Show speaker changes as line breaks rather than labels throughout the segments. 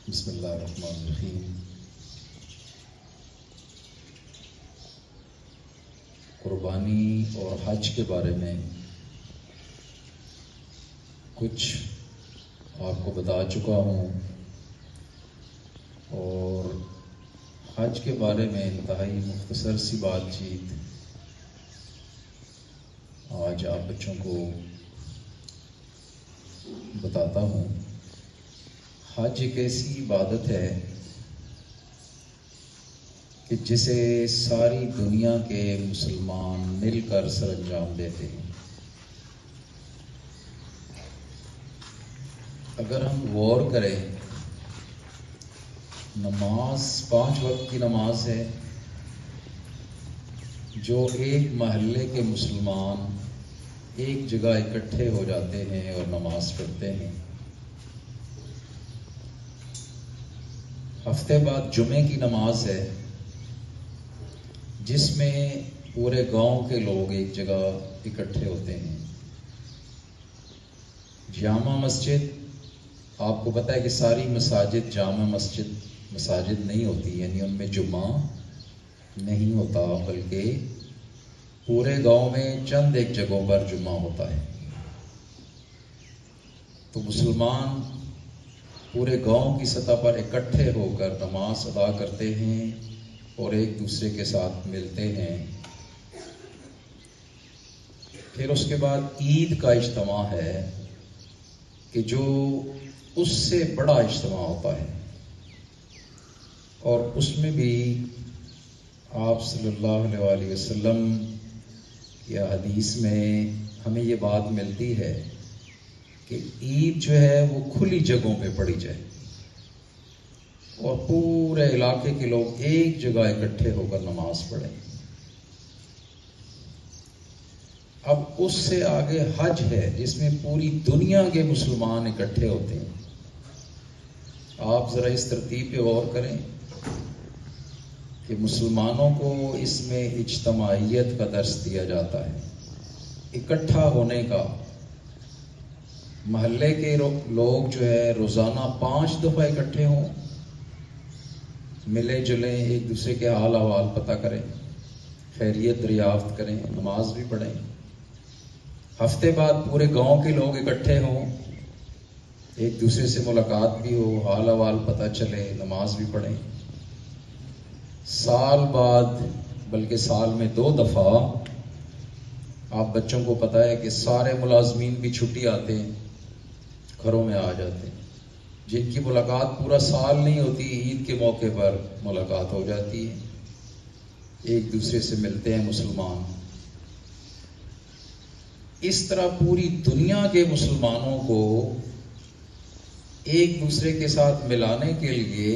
بسم اللہ الرحمن الرحیم۔ قربانی اور حج کے بارے میں کچھ آپ کو بتا چکا ہوں، اور حج کے بارے میں انتہائی مختصر سی بات چیت آج آپ بچوں کو بتاتا ہوں۔ حج ایک ایسی عبادت ہے کہ جسے ساری دنیا کے مسلمان مل کر سر انجام دیتے ہیں۔ اگر ہم غور کریں، نماز 5 وقت کی نماز ہے جو ایک محلے کے مسلمان ایک جگہ اکٹھے ہو جاتے ہیں اور نماز پڑھتے ہیں۔ ہفتے بعد جمعے کی نماز ہے جس میں پورے گاؤں کے لوگ ایک جگہ اکٹھے ہوتے ہیں۔ جامع مسجد، آپ کو پتہ ہے کہ ساری مساجد جامع مساجد نہیں ہوتی، یعنی ان میں جمعہ نہیں ہوتا، بلکہ پورے گاؤں میں چند ایک جگہوں پر جمعہ ہوتا ہے۔ تو مسلمان پورے گاؤں کی سطح پر اکٹھے ہو کر نماز ادا کرتے ہیں اور ایک دوسرے کے ساتھ ملتے ہیں۔ پھر اس کے بعد عید کا اجتماع ہے کہ جو اس سے بڑا اجتماع ہوتا ہے، اور اس میں بھی آپ صلی اللہ علیہ وآلہ وسلم یا حدیث میں ہمیں یہ بات ملتی ہے کہ عید جو ہے وہ کھلی جگہوں پہ پڑھی جائے اور پورے علاقے کے لوگ ایک جگہ اکٹھے ہو کر نماز پڑھیں۔ اب اس سے آگے حج ہے جس میں پوری دنیا کے مسلمان اکٹھے ہوتے ہیں۔ آپ ذرا اس ترتیب پہ غور کریں کہ مسلمانوں کو اس میں اجتماعیت کا درس دیا جاتا ہے، اکٹھا ہونے کا۔ محلے کے لوگ جو ہے روزانہ 5 دفعہ اکٹھے ہوں، ملے جلیں، ایک دوسرے کے حال احوال پتہ کریں، خیریت دریافت کریں، نماز بھی پڑھیں۔ ہفتے بعد پورے گاؤں کے لوگ اکٹھے ہوں، ایک دوسرے سے ملاقات بھی ہو، حال احوال پتہ چلے، نماز بھی پڑھیں۔ سال بعد، بلکہ سال میں 2 دفعہ، آپ بچوں کو پتہ ہے کہ سارے ملازمین بھی چھٹی آتے ہیں، گھروں میں آ جاتے ہیں۔ جن کی ملاقات پورا سال نہیں ہوتی، عید کے موقع پر ملاقات ہو جاتی ہے، ایک دوسرے سے ملتے ہیں مسلمان۔ اس طرح پوری دنیا کے مسلمانوں کو ایک دوسرے کے ساتھ ملانے کے لیے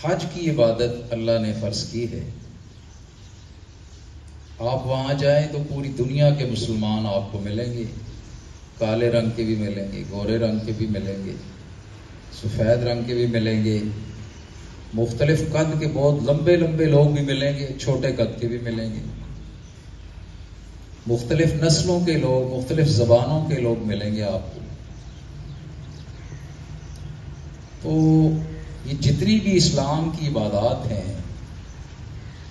حج کی عبادت اللہ نے فرض کی ہے۔ آپ وہاں جائیں تو پوری دنیا کے مسلمان آپ کو ملیں گے، کالے رنگ کے بھی ملیں گے، گورے رنگ کے بھی ملیں گے، سفید رنگ کے بھی ملیں گے، مختلف قد کے بہت لمبے لمبے لوگ بھی ملیں گے، چھوٹے قد کے بھی ملیں گے، مختلف نسلوں کے لوگ، مختلف زبانوں کے لوگ ملیں گے آپ کو۔ تو یہ جتنی بھی اسلام کی عبادات ہیں،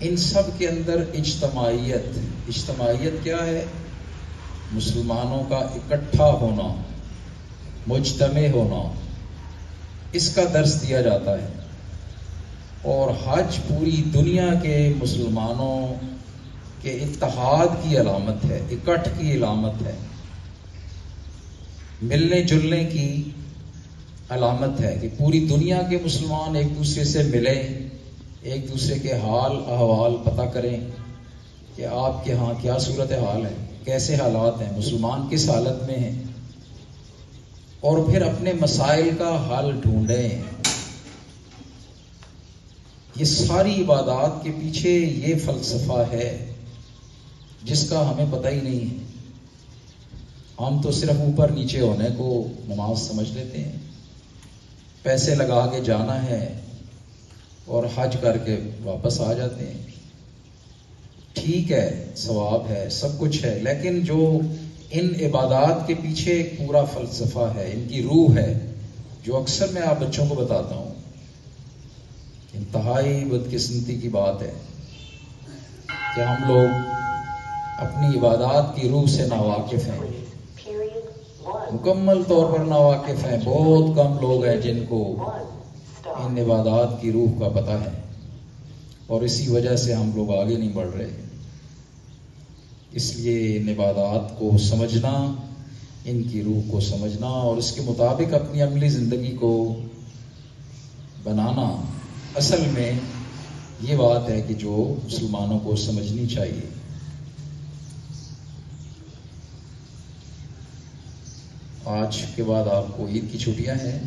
ان سب کے اندر اجتماعیت کیا ہے؟ مسلمانوں کا اکٹھا ہونا، مجتمع ہونا، اس کا درس دیا جاتا ہے۔ اور حج پوری دنیا کے مسلمانوں کے اتحاد کی علامت ہے، اکٹھ کی علامت ہے، ملنے جلنے کی علامت ہے کہ پوری دنیا کے مسلمان ایک دوسرے سے ملیں، ایک دوسرے کے حال احوال پتہ کریں کہ آپ کے ہاں کیا صورت حال ہے، کیسے حالات ہیں، مسلمان کس حالت میں ہیں، اور پھر اپنے مسائل کا حل ڈھونڈیں۔ یہ ساری عبادات کے پیچھے یہ فلسفہ ہے جس کا ہمیں پتہ ہی نہیں ہے۔ ہم تو صرف اوپر نیچے ہونے کو نماز سمجھ لیتے ہیں، پیسے لگا کے جانا ہے اور حج کر کے واپس آ جاتے ہیں۔ ٹھیک ہے، ثواب ہے، سب کچھ ہے، لیکن جو ان عبادات کے پیچھے ایک پورا فلسفہ ہے، ان کی روح ہے، جو اکثر میں آپ بچوں کو بتاتا ہوں، انتہائی بدقسمتی کی بات ہے کہ ہم لوگ اپنی عبادات کی روح سے ناواقف ہیں، مکمل طور پر ناواقف ہیں۔ بہت کم لوگ ہیں جن کو ان عبادات کی روح کا پتہ ہے، اور اسی وجہ سے ہم لوگ آگے نہیں بڑھ رہے۔ اس لیے ان عبادات کو سمجھنا، ان کی روح کو سمجھنا اور اس کے مطابق اپنی عملی زندگی کو بنانا، اصل میں یہ بات ہے کہ جو مسلمانوں کو سمجھنی چاہیے۔ آج کے بعد آپ کو عید کی چھٹیاں ہیں،